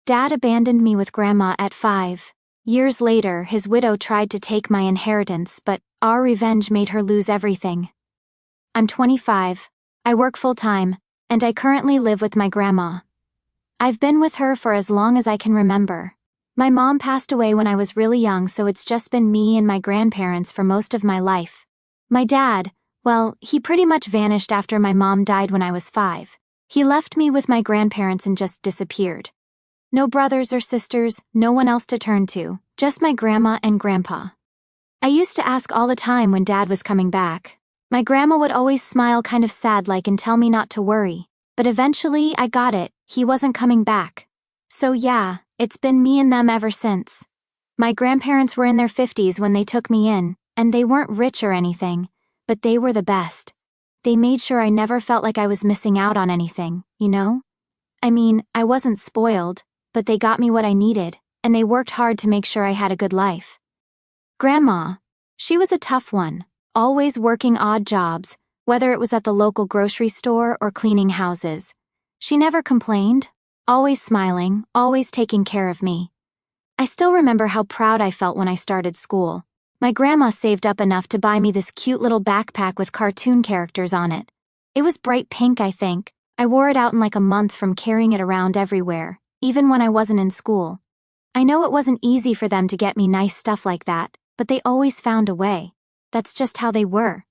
Dad abandoned me with Grandma at 5. Years later, his widow tried to take my inheritance, but our revenge made her lose everything. I'm 25. I work full-time, and I currently live with my grandma. I've been with her for as long as I can remember. My mom passed away when I was really young, so it's just been me and my grandparents for most of my life. My dad, well, he pretty much vanished after my mom died when I was 5. He left me with my grandparents and just disappeared. No brothers or sisters, no one else to turn to, just my grandma and grandpa. I used to ask all the time when Dad was coming back. My grandma would always smile kind of sad-like and tell me not to worry, but eventually I got it, he wasn't coming back. So yeah, it's been me and them ever since. My grandparents were in their 50s when they took me in, and they weren't rich or anything, but they were the best. They made sure I never felt like I was missing out on anything, you know? I mean, I wasn't spoiled, but they got me what I needed, and they worked hard to make sure I had a good life. Grandma, she was a tough one, always working odd jobs, whether it was at the local grocery store or cleaning houses. She never complained, always smiling, always taking care of me. I still remember how proud I felt when I started school. My grandma saved up enough to buy me this cute little backpack with cartoon characters on it. It was bright pink, I think. I wore it out in like a month from carrying it around everywhere, even when I wasn't in school. I know it wasn't easy for them to get me nice stuff like that, but they always found a way. That's just how they were.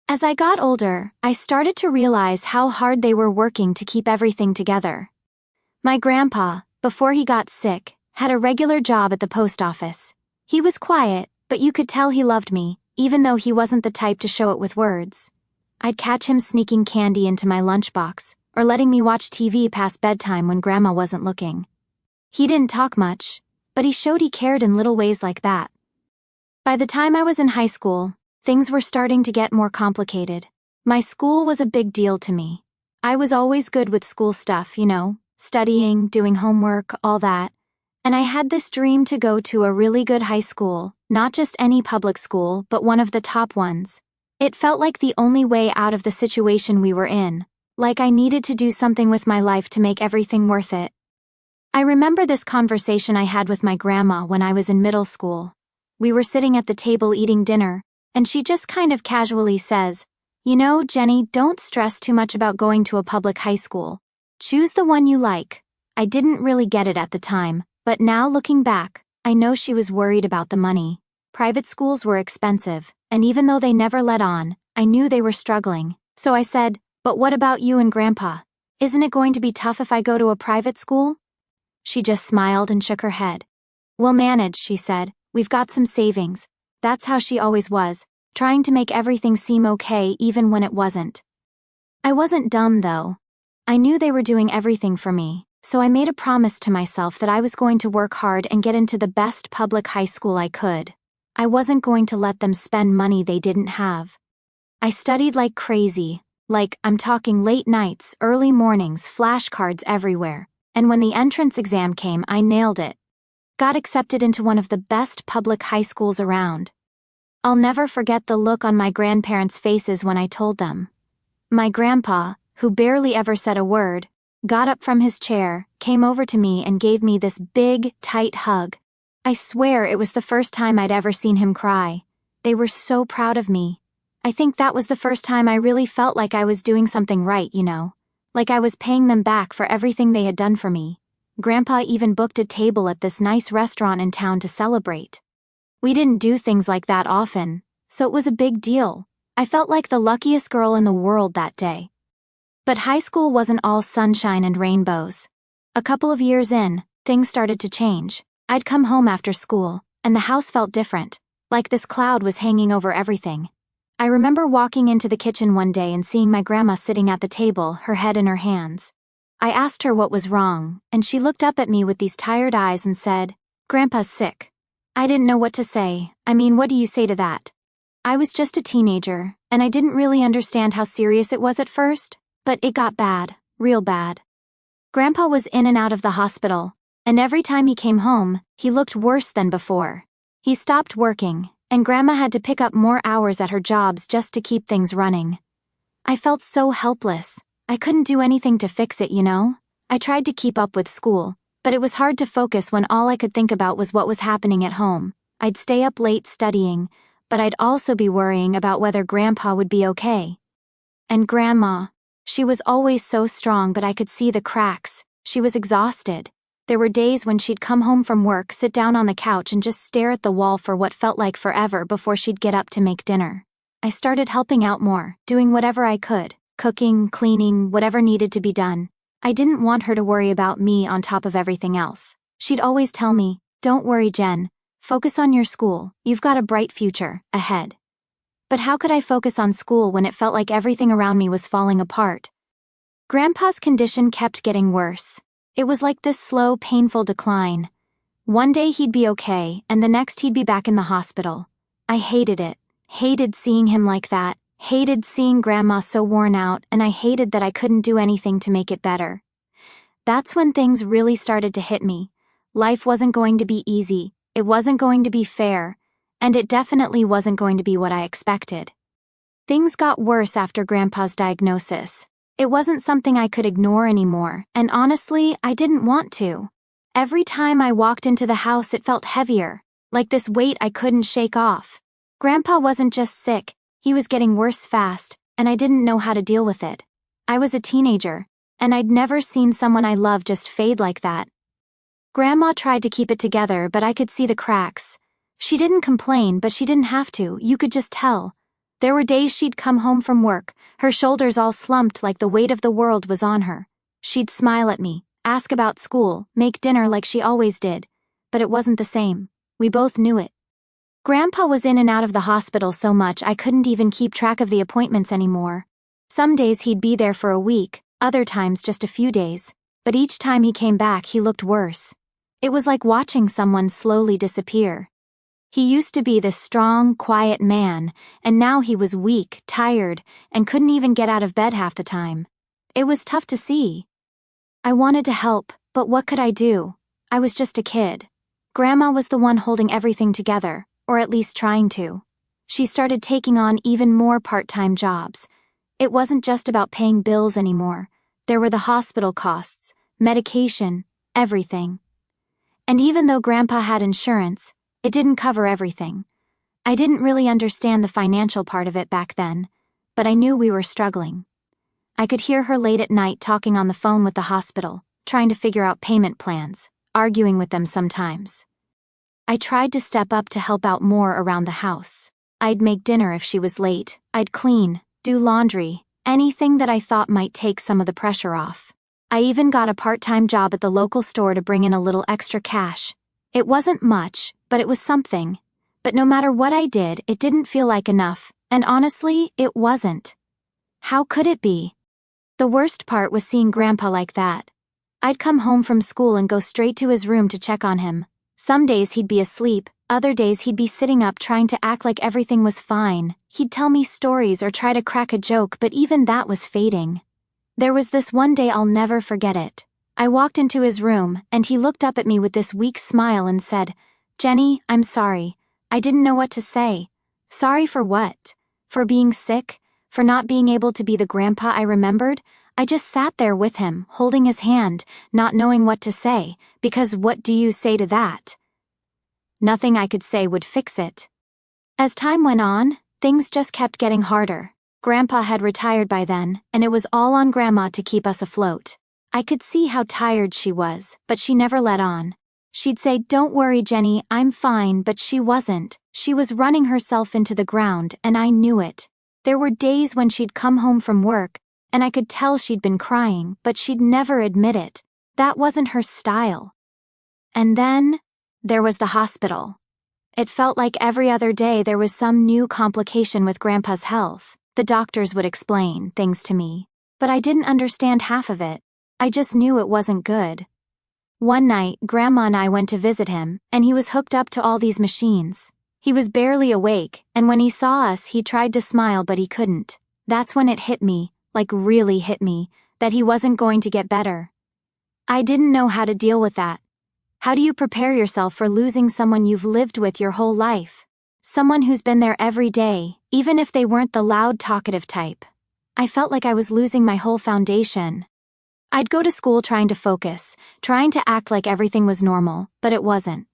As I got older, I started to realize how hard they were working to keep everything together. My grandpa, before he got sick, had a regular job at the post office. He was quiet, but you could tell he loved me, even though he wasn't the type to show it with words. I'd catch him sneaking candy into my lunchbox, or letting me watch TV past bedtime when Grandma wasn't looking. He didn't talk much, but he showed he cared in little ways like that. By the time I was in high school, things were starting to get more complicated. My school was a big deal to me. I was always good with school stuff, you know, studying, doing homework, all that. And I had this dream to go to a really good high school, not just any public school, but one of the top ones. It felt like the only way out of the situation we were in, like I needed to do something with my life to make everything worth it. I remember this conversation I had with my grandma when I was in middle school. We were sitting at the table eating dinner, and she just kind of casually says, "You know, Jenny, don't stress too much about going to a public high school. Choose the one you like." I didn't really get it at the time, but now looking back, I know she was worried about the money. Private schools were expensive, and even though they never let on, I knew they were struggling. So I said, "But what about you and Grandpa? Isn't it going to be tough if I go to a private school?" She just smiled and shook her head. "We'll manage," she said. "We've got some savings." That's how she always was, trying to make everything seem okay even when it wasn't. I wasn't dumb, though. I knew they were doing everything for me, so I made a promise to myself that I was going to work hard and get into the best public high school I could. I wasn't going to let them spend money they didn't have. I studied like crazy, I'm talking late nights, early mornings, flashcards everywhere, and when the entrance exam came, I nailed it. Got accepted into one of the best public high schools around. I'll never forget the look on my grandparents' faces when I told them. My grandpa, who barely ever said a word, got up from his chair, came over to me and gave me this big, tight hug. I swear it was the first time I'd ever seen him cry. They were so proud of me. I think that was the first time I really felt like I was doing something right, you know, like I was paying them back for everything they had done for me. Grandpa even booked a table at this nice restaurant in town to celebrate. We didn't do things like that often, so it was a big deal. I felt like the luckiest girl in the world that day. But high school wasn't all sunshine and rainbows. A couple of years in, things started to change. I'd come home after school, and the house felt different, like this cloud was hanging over everything. I remember walking into the kitchen one day and seeing my grandma sitting at the table, her head in her hands. I asked her what was wrong, and she looked up at me with these tired eyes and said, "Grandpa's sick." I didn't know what to say. I mean, what do you say to that? I was just a teenager, and I didn't really understand how serious it was at first, but it got bad, real bad. Grandpa was in and out of the hospital, and every time he came home, he looked worse than before. He stopped working, and Grandma had to pick up more hours at her jobs just to keep things running. I felt so helpless. I couldn't do anything to fix it, you know? I tried to keep up with school, But it was hard to focus when all I could think about was what was happening at home. I'd stay up late studying, but I'd also be worrying about whether Grandpa would be okay. And Grandma, she was always so strong, but I could see the cracks. She was exhausted. There were days when she'd come home from work, sit down on the couch and just stare at the wall for what felt like forever before she'd get up to make dinner. I started helping out more, doing whatever I could, cooking, cleaning, whatever needed to be done. I didn't want her to worry about me on top of everything else. She'd always tell me, "Don't worry, Jen. Focus on your school. You've got a bright future ahead." But how could I focus on school when it felt like everything around me was falling apart? Grandpa's condition kept getting worse. It was like this slow, painful decline. One day he'd be okay, and the next he'd be back in the hospital. I hated it. Hated seeing him like that. Hated seeing Grandma so worn out, and I hated that I couldn't do anything to make it better. That's when things really started to hit me. Life wasn't going to be easy. It wasn't going to be fair. And it definitely wasn't going to be what I expected. Things got worse after Grandpa's diagnosis. It wasn't something I could ignore anymore, and honestly, I didn't want to. Every time I walked into the house, it felt heavier, like this weight I couldn't shake off. Grandpa wasn't just sick, he was getting worse fast, and I didn't know how to deal with it. I was a teenager, and I'd never seen someone I loved just fade like that. Grandma tried to keep it together, but I could see the cracks. She didn't complain, but she didn't have to, you could just tell. There were days she'd come home from work, her shoulders all slumped like the weight of the world was on her. She'd smile at me, ask about school, make dinner like she always did. But it wasn't the same. We both knew it. Grandpa was in and out of the hospital so much I couldn't even keep track of the appointments anymore. Some days he'd be there for a week, other times just a few days. But each time he came back, he looked worse. It was like watching someone slowly disappear. He used to be this strong, quiet man, and now he was weak, tired, and couldn't even get out of bed half the time. It was tough to see. I wanted to help, but what could I do? I was just a kid. Grandma was the one holding everything together, or at least trying to. She started taking on even more part-time jobs. It wasn't just about paying bills anymore. There were the hospital costs, medication, everything. And even though Grandpa had insurance, it didn't cover everything. I didn't really understand the financial part of it back then, but I knew we were struggling. I could hear her late at night talking on the phone with the hospital, trying to figure out payment plans, arguing with them sometimes. I tried to step up to help out more around the house. I'd make dinner if she was late, I'd clean, do laundry, anything that I thought might take some of the pressure off. I even got a part-time job at the local store to bring in a little extra cash. It wasn't much, but it was something. But no matter what I did, it didn't feel like enough, and honestly, it wasn't. How could it be? The worst part was seeing Grandpa like that. I'd come home from school and go straight to his room to check on him. Some days he'd be asleep, other days he'd be sitting up trying to act like everything was fine. He'd tell me stories or try to crack a joke, but even that was fading. There was this one day I'll never forget it. I walked into his room, and he looked up at me with this weak smile and said, "Jenny, I'm sorry. I didn't know what to say." Sorry for what? For being sick? For not being able to be the grandpa I remembered? I just sat there with him, holding his hand, not knowing what to say, because what do you say to that? Nothing I could say would fix it. As time went on, things just kept getting harder. Grandpa had retired by then, and it was all on Grandma to keep us afloat. I could see how tired she was, but she never let on. She'd say, "Don't worry, Jenny, I'm fine," but she wasn't. She was running herself into the ground, and I knew it. There were days when she'd come home from work, and I could tell she'd been crying, but she'd never admit it. That wasn't her style. And then, there was the hospital. It felt like every other day there was some new complication with Grandpa's health. The doctors would explain things to me, but I didn't understand half of it. I just knew it wasn't good. One night, Grandma and I went to visit him, and he was hooked up to all these machines. He was barely awake, and when he saw us, he tried to smile, but he couldn't. That's when it hit me, like really hit me, that he wasn't going to get better. I didn't know how to deal with that. How do you prepare yourself for losing someone you've lived with your whole life? Someone who's been there every day, even if they weren't the loud, talkative type. I felt like I was losing my whole foundation. I'd go to school trying to focus, trying to act like everything was normal, but it wasn't.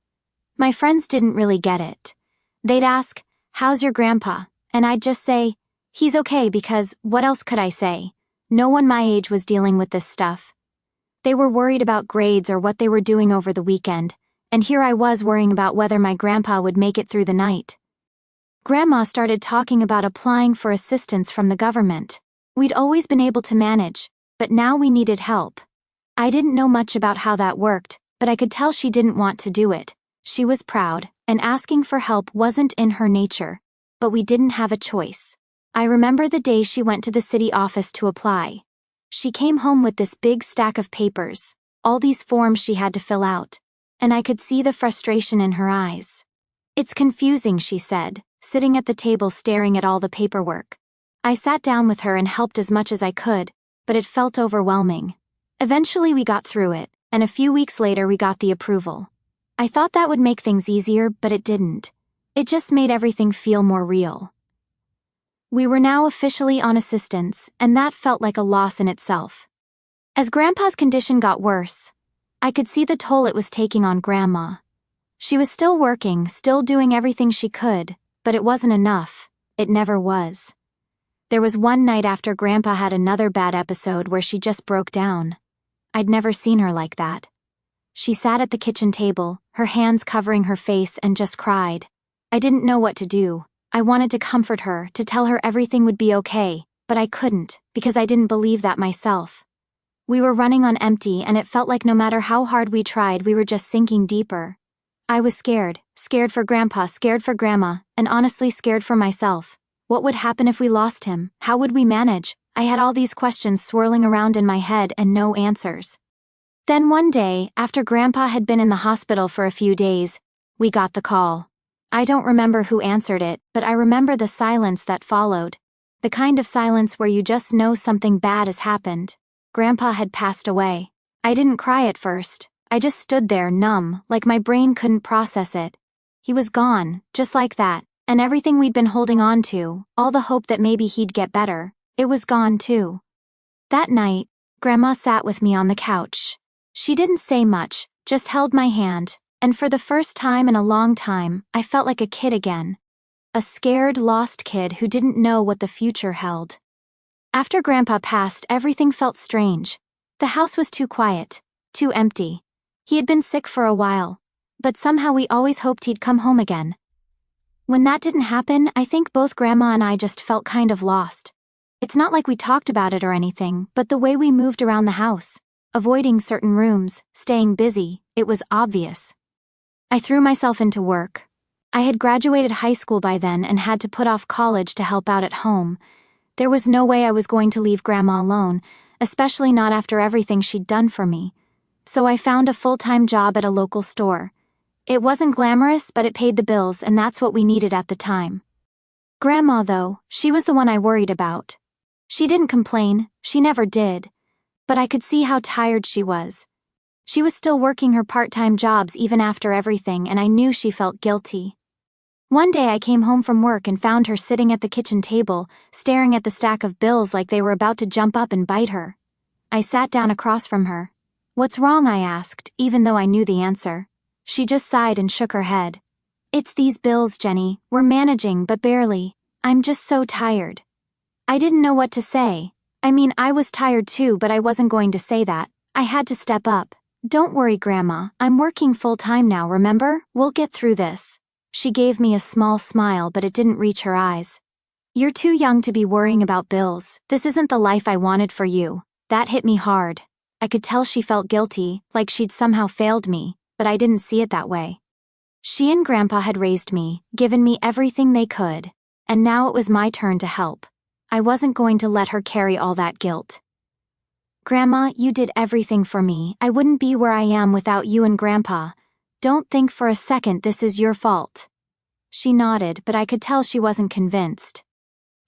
My friends didn't really get it. They'd ask, "How's your grandpa?" And I'd just say, "He's okay," because what else could I say? No one my age was dealing with this stuff. They were worried about grades or what they were doing over the weekend, and here I was worrying about whether my grandpa would make it through the night. Grandma started talking about applying for assistance from the government. We'd always been able to manage, but now we needed help. I didn't know much about how that worked, but I could tell she didn't want to do it. She was proud, and asking for help wasn't in her nature, but we didn't have a choice. I remember the day she went to the city office to apply. She came home with this big stack of papers, all these forms she had to fill out, and I could see the frustration in her eyes. "It's confusing," she said, sitting at the table staring at all the paperwork. I sat down with her and helped as much as I could, but it felt overwhelming. Eventually we got through it, and a few weeks later we got the approval. I thought that would make things easier, but it didn't. It just made everything feel more real. We were now officially on assistance, and that felt like a loss in itself. As Grandpa's condition got worse, I could see the toll it was taking on Grandma. She was still working, still doing everything she could, but it wasn't enough. It never was. There was one night after Grandpa had another bad episode where she just broke down. I'd never seen her like that. She sat at the kitchen table, her hands covering her face, and just cried. I didn't know what to do. I wanted to comfort her, to tell her everything would be okay, but I couldn't, because I didn't believe that myself. We were running on empty, and it felt like no matter how hard we tried, we were just sinking deeper. I was scared for Grandpa, scared for Grandma, and honestly scared for myself. What would happen if we lost him? How would we manage? I had all these questions swirling around in my head and no answers. Then one day, after Grandpa had been in the hospital for a few days, we got the call. I don't remember who answered it, but I remember the silence that followed. The kind of silence where you just know something bad has happened. Grandpa had passed away. I didn't cry at first. I just stood there numb, like my brain couldn't process it. He was gone, just like that, and everything we'd been holding on to, all the hope that maybe he'd get better, it was gone too. That night, Grandma sat with me on the couch. She didn't say much, just held my hand, and for the first time in a long time, I felt like a kid again. A scared, lost kid who didn't know what the future held. After Grandpa passed, everything felt strange. The house was too quiet, too empty. He had been sick for a while, but somehow we always hoped he'd come home again. When that didn't happen, I think both Grandma and I just felt kind of lost. It's not like we talked about it or anything, but the way we moved around the house, avoiding certain rooms, staying busy, it was obvious. I threw myself into work. I had graduated high school by then and had to put off college to help out at home. There was no way I was going to leave Grandma alone, especially not after everything she'd done for me. So I found a full-time job at a local store. It wasn't glamorous, but it paid the bills, and that's what we needed at the time. Grandma, though, she was the one I worried about. She didn't complain, she never did. But I could see how tired she was. She was still working her part-time jobs even after everything, and I knew she felt guilty. One day I came home from work and found her sitting at the kitchen table, staring at the stack of bills like they were about to jump up and bite her. I sat down across from her. "What's wrong?" I asked, even though I knew the answer. She just sighed and shook her head. "It's these bills, Jenny. We're managing, but barely. I'm just so tired." I didn't know what to say. I mean, I was tired too, but I wasn't going to say that. I had to step up. "Don't worry, Grandma. I'm working full-time now, remember? We'll get through this." She gave me a small smile, but it didn't reach her eyes. "You're too young to be worrying about bills. This isn't the life I wanted for you." That hit me hard. I could tell she felt guilty, like she'd somehow failed me, but I didn't see it that way. She and Grandpa had raised me, given me everything they could, and now it was my turn to help. I wasn't going to let her carry all that guilt. "Grandma, you did everything for me. I wouldn't be where I am without you and Grandpa. Don't think for a second this is your fault." She nodded, but I could tell she wasn't convinced.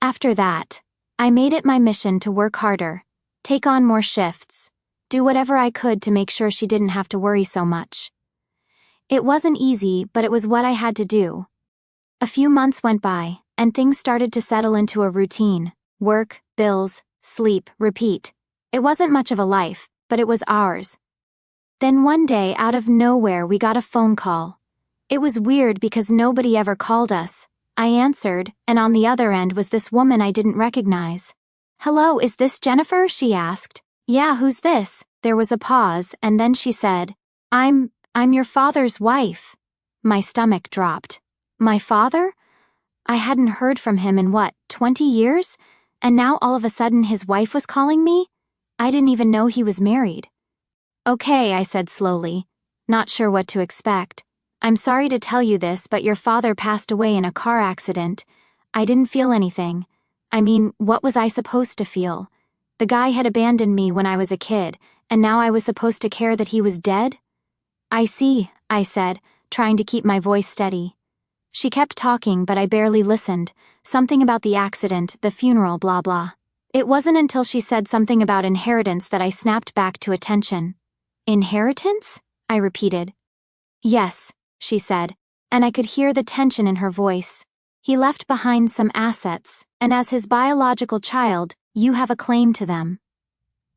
After that, I made it my mission to work harder, take on more shifts, do whatever I could to make sure she didn't have to worry so much. It wasn't easy, but it was what I had to do. A few months went by, and things started to settle into a routine. Work, bills, sleep, repeat. It wasn't much of a life, but it was ours. Then one day, out of nowhere, we got a phone call. It was weird because nobody ever called us. I answered, and on the other end was this woman I didn't recognize. "Hello, is this Jennifer?" she asked. "Yeah, who's this?" There was a pause, and then she said, I'm your father's wife." My stomach dropped. My father? I hadn't heard from him in 20 years? And now all of a sudden his wife was calling me? I didn't even know he was married. "Okay," I said slowly, not sure what to expect. "I'm sorry to tell you this, but your father passed away in a car accident." I didn't feel anything. I mean, what was I supposed to feel? The guy had abandoned me when I was a kid, and now I was supposed to care that he was dead? "I see," I said, trying to keep my voice steady. She kept talking, but I barely listened. Something about the accident, the funeral, blah blah. It wasn't until she said something about inheritance that I snapped back to attention. "Inheritance?" I repeated. "Yes," she said, and I could hear the tension in her voice. "He left behind some assets, and as his biological child, you have a claim to them."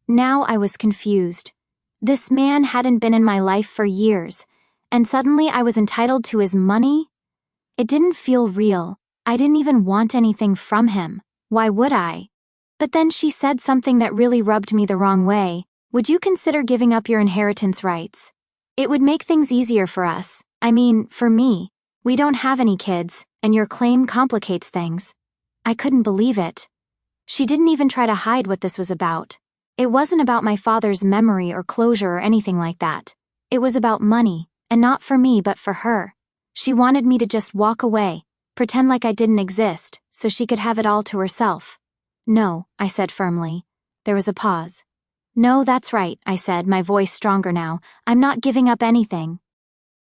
Now I was confused. This man hadn't been in my life for years, and suddenly I was entitled to his money? It didn't feel real. I didn't even want anything from him. Why would I? But then she said something that really rubbed me the wrong way. "Would you consider giving up your inheritance rights? It would make things easier for us. I mean, for me. We don't have any kids, and your claim complicates things." I couldn't believe it. She didn't even try to hide what this was about. It wasn't about my father's memory or closure or anything like that. It was about money, and not for me but for her. She wanted me to just walk away, pretend like I didn't exist, so she could have it all to herself. "No," I said firmly. There was a pause. "No, that's right," I said, my voice stronger now. "I'm not giving up anything.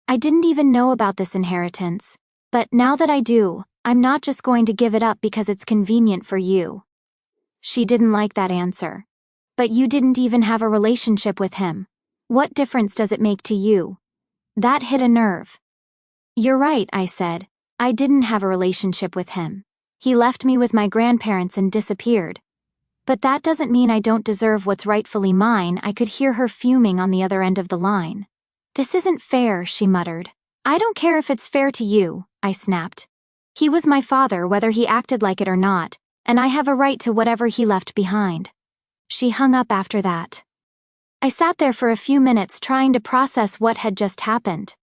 I didn't even know about this inheritance. But now that I do, I'm not just going to give it up because it's convenient for you." She didn't like that answer. "But you didn't even have a relationship with him. What difference does it make to you?" That hit a nerve. "You're right," I said. "I didn't have a relationship with him. He left me with my grandparents and disappeared. But that doesn't mean I don't deserve what's rightfully mine." I could hear her fuming on the other end of the line. "This isn't fair," she muttered. "I don't care if it's fair to you," I snapped. "He was my father whether he acted like it or not, and I have a right to whatever he left behind." She hung up after that. I sat there for a few minutes trying to process what had just happened.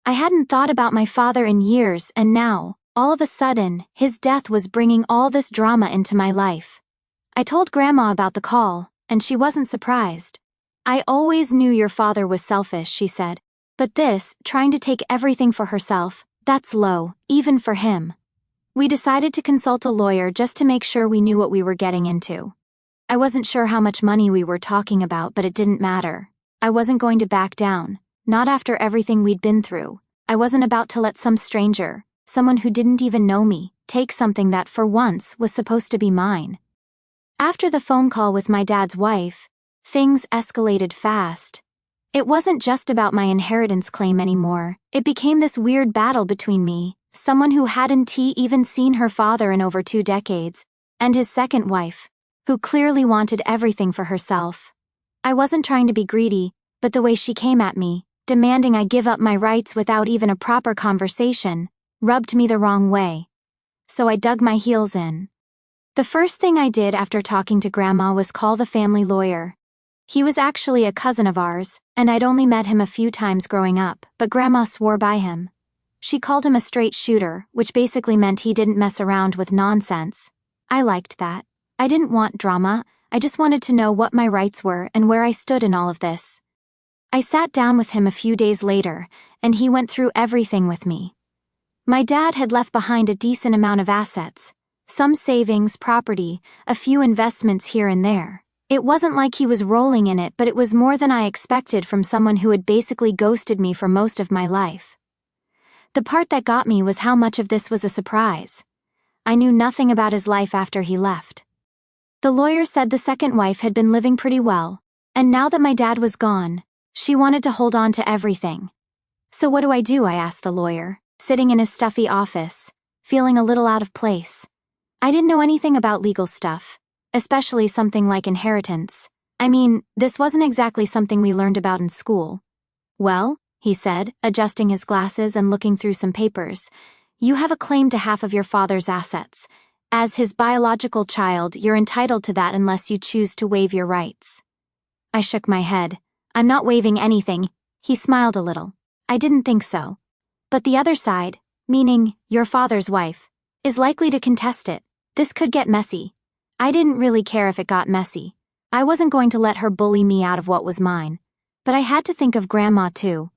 I hadn't thought about my father in years, and now, all of a sudden, his death was bringing all this drama into my life. I told Grandma about the call, and she wasn't surprised. "I always knew your father was selfish," she said. "But this, trying to take everything for herself, that's low, even for him." We decided to consult a lawyer just to make sure we knew what we were getting into. I wasn't sure how much money we were talking about, but it didn't matter. I wasn't going to back down, not after everything we'd been through. I wasn't about to let some stranger, someone who didn't even know me, take something that, for once, was supposed to be mine. After the phone call with my dad's wife, things escalated fast. It wasn't just about my inheritance claim anymore. It became this weird battle between me, someone who hadn't even seen her father in over 2 decades, and his second wife, who clearly wanted everything for herself. I wasn't trying to be greedy, but the way she came at me, demanding I give up my rights without even a proper conversation, rubbed me the wrong way. So I dug my heels in. The first thing I did after talking to Grandma was call the family lawyer. He was actually a cousin of ours, and I'd only met him a few times growing up, but Grandma swore by him. She called him a straight shooter, which basically meant he didn't mess around with nonsense. I liked that. I didn't want drama, I just wanted to know what my rights were and where I stood in all of this. I sat down with him a few days later, and he went through everything with me. My dad had left behind a decent amount of assets, some savings, property, a few investments here and there. It wasn't like he was rolling in it, but it was more than I expected from someone who had basically ghosted me for most of my life. The part that got me was how much of this was a surprise. I knew nothing about his life after he left. The lawyer said the second wife had been living pretty well, and now that my dad was gone, she wanted to hold on to everything. "So what do?" I asked the lawyer, sitting in his stuffy office, feeling a little out of place. I didn't know anything about legal stuff, especially something like inheritance. I mean, this wasn't exactly something we learned about in school. Well, he said, adjusting his glasses and looking through some papers, you have a claim to half of your father's assets. As his biological child, you're entitled to that unless you choose to waive your rights. I shook my head. I'm not waiving anything. He smiled a little. I didn't think so. But the other side, meaning your father's wife, is likely to contest it. This could get messy. I didn't really care if it got messy. I wasn't going to let her bully me out of what was mine. But I had to think of Grandma too.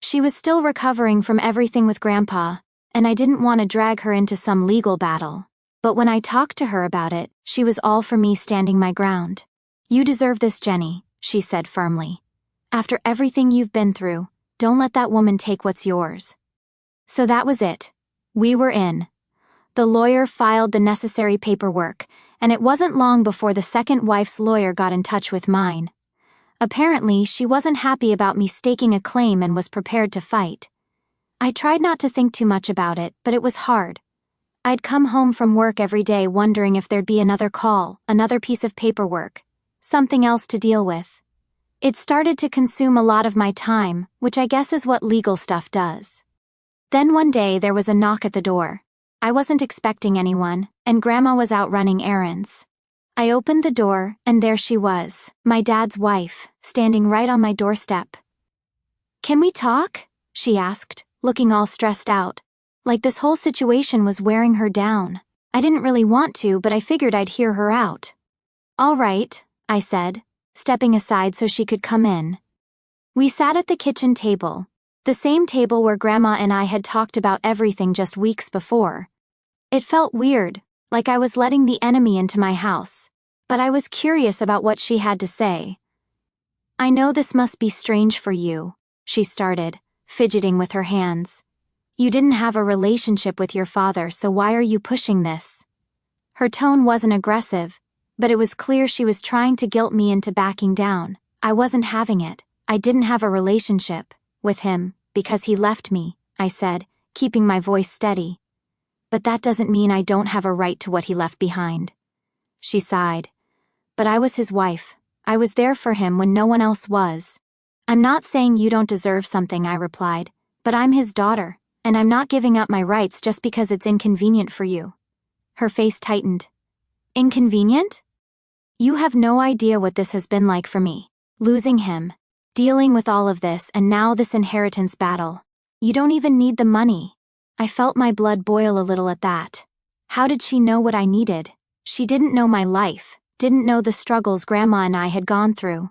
She was still recovering from everything with Grandpa, and I didn't want to drag her into some legal battle. But when I talked to her about it, she was all for me standing my ground. You deserve this, Jenny, she said firmly. After everything you've been through, don't let that woman take what's yours. So that was it. We were in. The lawyer filed the necessary paperwork, and it wasn't long before the second wife's lawyer got in touch with mine. Apparently, she wasn't happy about me staking a claim and was prepared to fight. I tried not to think too much about it, but it was hard. I'd come home from work every day wondering if there'd be another call, another piece of paperwork, something else to deal with. It started to consume a lot of my time, which I guess is what legal stuff does. Then one day there was a knock at the door. I wasn't expecting anyone, and Grandma was out running errands. I opened the door, and there she was, my dad's wife, standing right on my doorstep. "Can we talk?" she asked, looking all stressed out, like this whole situation was wearing her down. I didn't really want to, but I figured I'd hear her out. "All right," I said, stepping aside so she could come in. We sat at the kitchen table, the same table where Grandma and I had talked about everything just weeks before. It felt weird, like I was letting the enemy into my house, but I was curious about what she had to say. "I know this must be strange for you," she started, fidgeting with her hands. "You didn't have a relationship with your father, so why are you pushing this?" Her tone wasn't aggressive, but it was clear she was trying to guilt me into backing down. I wasn't having it. I didn't have a relationship with him because he left me, I said, keeping my voice steady. "But that doesn't mean I don't have a right to what he left behind." She sighed. "But I was his wife. I was there for him when no one else was." "I'm not saying you don't deserve something," I replied, "but I'm his daughter, and I'm not giving up my rights just because it's inconvenient for you." Her face tightened. "Inconvenient? You have no idea what this has been like for me. Losing him, dealing with all of this, and now this inheritance battle. You don't even need the money." I felt my blood boil a little at that. How did she know what I needed? She didn't know my life, didn't know the struggles Grandma and I had gone through.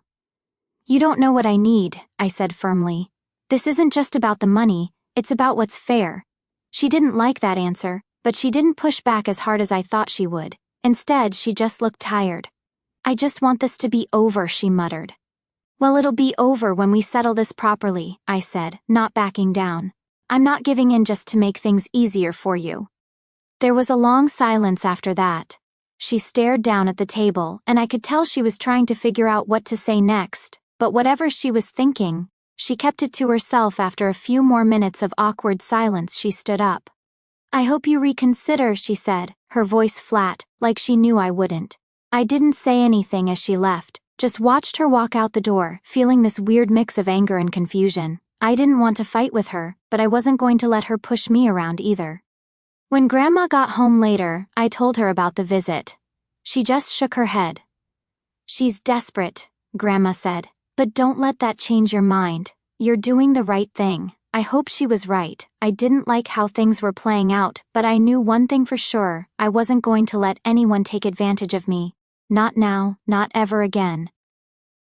"You don't know what I need," I said firmly. "This isn't just about the money, it's about what's fair." She didn't like that answer, but she didn't push back as hard as I thought she would. Instead, she just looked tired. "I just want this to be over," she muttered. "Well, it'll be over when we settle this properly," I said, not backing down. "I'm not giving in just to make things easier for you." There was a long silence after that. She stared down at the table, and I could tell she was trying to figure out what to say next, but whatever she was thinking, she kept it to herself. After a few more minutes of awkward silence, she stood up. "I hope you reconsider," she said, her voice flat, like she knew I wouldn't. I didn't say anything as she left, just watched her walk out the door, feeling this weird mix of anger and confusion. I didn't want to fight with her, but I wasn't going to let her push me around either. When Grandma got home later, I told her about the visit. She just shook her head. "She's desperate," Grandma said, "but don't let that change your mind. You're doing the right thing." I hope she was right. I didn't like how things were playing out, but I knew one thing for sure: I wasn't going to let anyone take advantage of me. Not now, not ever again.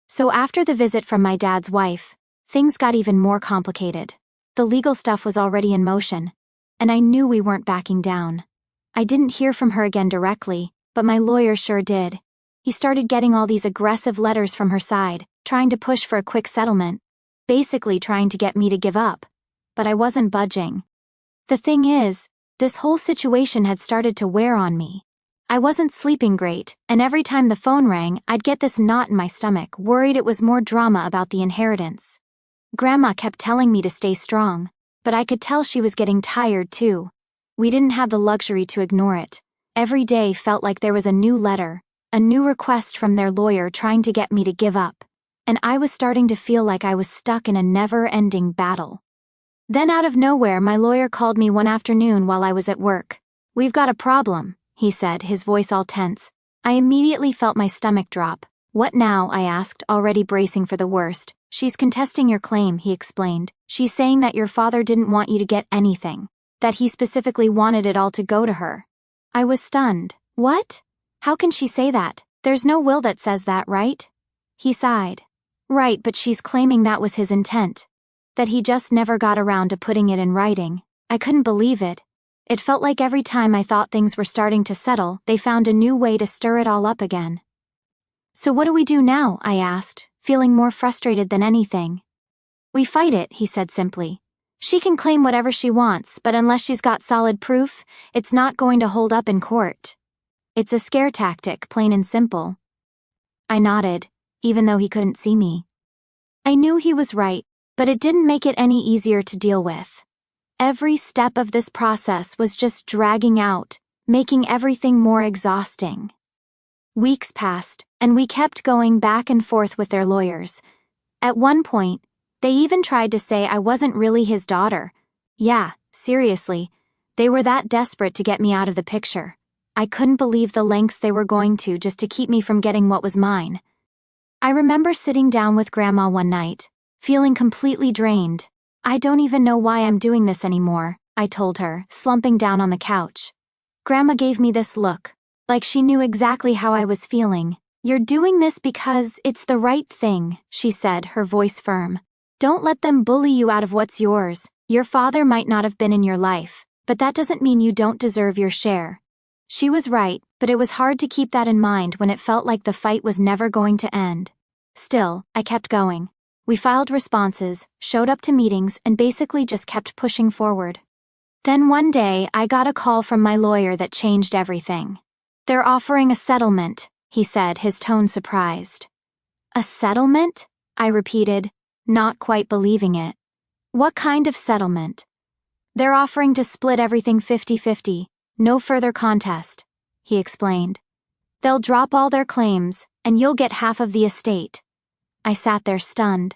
So after the visit from my dad's wife, things got even more complicated. The legal stuff was already in motion, and I knew we weren't backing down. I didn't hear from her again directly, but my lawyer sure did. He started getting all these aggressive letters from her side, trying to push for a quick settlement, basically trying to get me to give up. But I wasn't budging. The thing is, this whole situation had started to wear on me. I wasn't sleeping great, and every time the phone rang, I'd get this knot in my stomach, worried it was more drama about the inheritance. Grandma kept telling me to stay strong, but I could tell she was getting tired too. We didn't have the luxury to ignore it. Every day felt like there was a new letter, a new request from their lawyer trying to get me to give up, and I was starting to feel like I was stuck in a never-ending battle. Then out of nowhere, my lawyer called me one afternoon while I was at work. "We've got a problem," he said, his voice all tense. I immediately felt my stomach drop. "What now?" I asked, already bracing for the worst. "She's contesting your claim," he explained. "She's saying that your father didn't want you to get anything, that he specifically wanted it all to go to her." I was stunned. "What? How can she say that? There's no will that says that, right?" He sighed. "Right, but she's claiming that was his intent, that he just never got around to putting it in writing." I couldn't believe it. It felt like every time I thought things were starting to settle, they found a new way to stir it all up again. "So what do we do now?" I asked, feeling more frustrated than anything. "We fight it," he said simply. "She can claim whatever she wants, but unless she's got solid proof, it's not going to hold up in court. It's a scare tactic, plain and simple." I nodded, even though he couldn't see me. I knew he was right, but it didn't make it any easier to deal with. Every step of this process was just dragging out, making everything more exhausting. Weeks passed, and we kept going back and forth with their lawyers. At one point, they even tried to say I wasn't really his daughter. Yeah, seriously, they were that desperate to get me out of the picture. I couldn't believe the lengths they were going to just to keep me from getting what was mine. I remember sitting down with Grandma one night, feeling completely drained. "I don't even know why I'm doing this anymore," I told her, slumping down on the couch. Grandma gave me this look, like she knew exactly how I was feeling. "You're doing this because it's the right thing," she said, her voice firm. "Don't let them bully you out of what's yours. Your father might not have been in your life, but that doesn't mean you don't deserve your share." She was right, but it was hard to keep that in mind when it felt like the fight was never going to end. Still, I kept going. We filed responses, showed up to meetings, and basically just kept pushing forward. Then one day, I got a call from my lawyer that changed everything. "They're offering a settlement," he said, his tone surprised. "A settlement?" I repeated, not quite believing it. "What kind of settlement?" "They're offering to split everything 50-50, no further contest," he explained. "They'll drop all their claims, and you'll get half of the estate." I sat there stunned.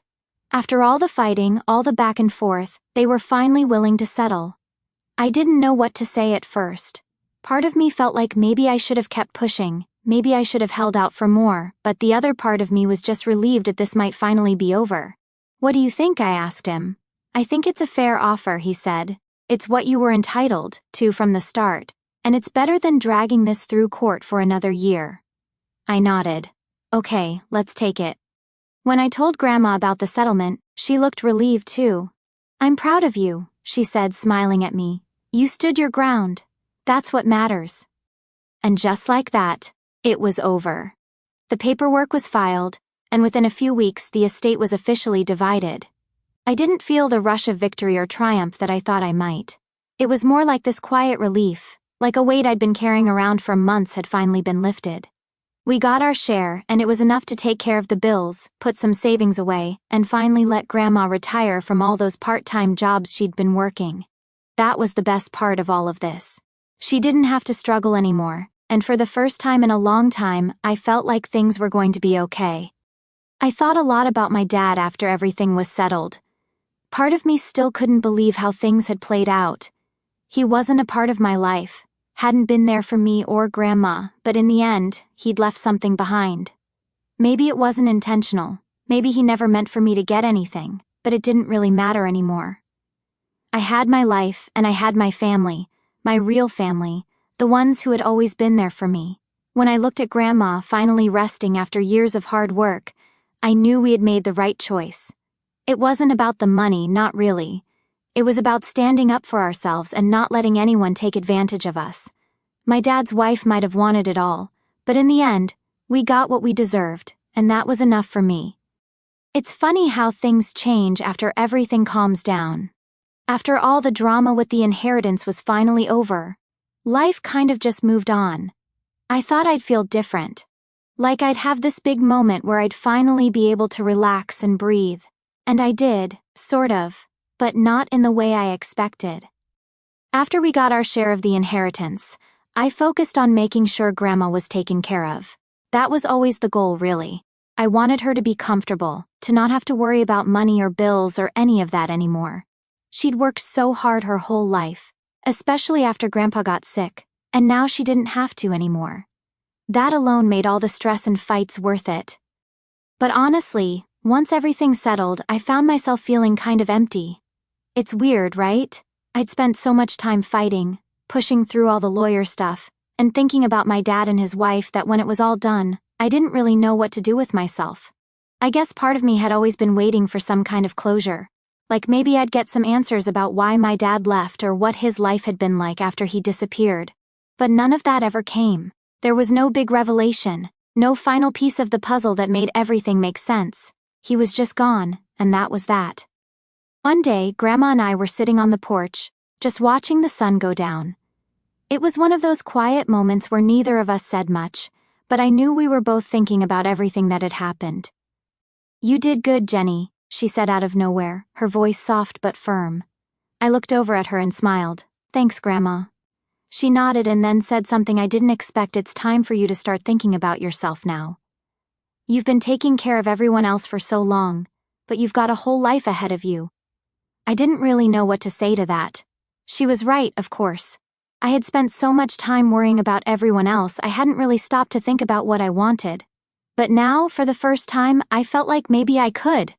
After all the fighting, all the back and forth, they were finally willing to settle. I didn't know what to say at first. Part of me felt like maybe I should have kept pushing, maybe I should have held out for more, but the other part of me was just relieved that this might finally be over. "What do you think?" I asked him. "I think it's a fair offer," he said. "It's what you were entitled to from the start, and it's better than dragging this through court for another year." I nodded. "Okay, let's take it." When I told Grandma about the settlement, she looked relieved too. "I'm proud of you," she said, smiling at me. "You stood your ground. That's what matters." And just like that, it was over. The paperwork was filed, and within a few weeks the estate was officially divided. I didn't feel the rush of victory or triumph that I thought I might. It was more like this quiet relief, like a weight I'd been carrying around for months had finally been lifted. We got our share, and it was enough to take care of the bills, put some savings away, and finally let Grandma retire from all those part-time jobs she'd been working. That was the best part of all of this. She didn't have to struggle anymore, and for the first time in a long time, I felt like things were going to be okay. I thought a lot about my dad after everything was settled. Part of me still couldn't believe how things had played out. He wasn't a part of my life, hadn't been there for me or Grandma, but in the end, he'd left something behind. Maybe it wasn't intentional, maybe he never meant for me to get anything, but it didn't really matter anymore. I had my life, and I had my family, my real family, the ones who had always been there for me. When I looked at Grandma finally resting after years of hard work, I knew we had made the right choice. It wasn't about the money, not really. It was about standing up for ourselves and not letting anyone take advantage of us. My dad's wife might have wanted it all, but in the end, we got what we deserved, and that was enough for me. It's funny how things change after everything calms down. After all the drama with the inheritance was finally over, life kind of just moved on. I thought I'd feel different. Like I'd have this big moment where I'd finally be able to relax and breathe. And I did, sort of, but not in the way I expected. After we got our share of the inheritance, I focused on making sure Grandma was taken care of. That was always the goal, really. I wanted her to be comfortable, to not have to worry about money or bills or any of that anymore. She'd worked so hard her whole life, especially after Grandpa got sick, and now she didn't have to anymore. That alone made all the stress and fights worth it. But honestly, once everything settled, I found myself feeling kind of empty. It's weird, right? I'd spent so much time fighting, pushing through all the lawyer stuff, and thinking about my dad and his wife that when it was all done, I didn't really know what to do with myself. I guess part of me had always been waiting for some kind of closure. Like maybe I'd get some answers about why my dad left or what his life had been like after he disappeared. But none of that ever came. There was no big revelation, no final piece of the puzzle that made everything make sense. He was just gone, and that was that. One day, Grandma and I were sitting on the porch, just watching the sun go down. It was one of those quiet moments where neither of us said much, but I knew we were both thinking about everything that had happened. "You did good, Jenny," she said out of nowhere, her voice soft but firm. I looked over at her and smiled. "Thanks, Grandma." She nodded and then said something I didn't expect. "It's time for you to start thinking about yourself now. You've been taking care of everyone else for so long, but you've got a whole life ahead of you." I didn't really know what to say to that. She was right, of course. I had spent so much time worrying about everyone else, I hadn't really stopped to think about what I wanted. But now, for the first time, I felt like maybe I could.